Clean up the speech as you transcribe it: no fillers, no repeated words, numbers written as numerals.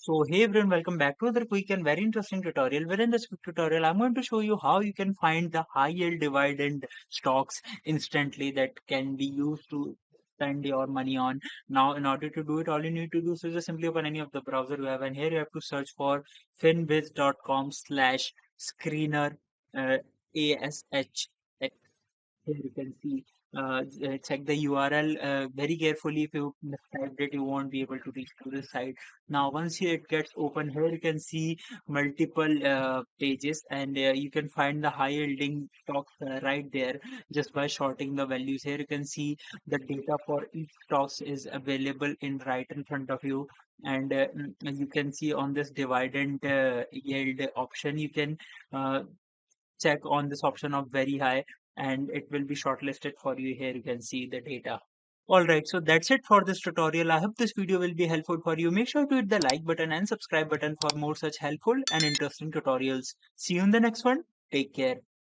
So hey everyone, welcome back to another quick and very interesting tutorial. Where in this quick tutorial, I'm going to show you how you can find the high yield dividend stocks instantly that can be used to spend your money on. Now, in order to do it, all you need to do is just simply open any of the browser you have, and here you have to search for finviz.com/screener ASH. Here you can see, check the URL very carefully. If you mistyped it, you won't be able to reach to this site. Now, once it gets open, here you can see multiple pages, and you can find the high yielding stocks right there just by sorting the values. Here you can see the data for each stocks is available in right in front of you. And you can see on this dividend yield option, you can uh, check on this option of very high, and it will be shortlisted for you. Here you can see the data. Alright, so that's it for this tutorial. I hope this video will be helpful for you. Make sure to hit the like button and subscribe button for more such helpful and interesting tutorials. See you in the next one. Take care.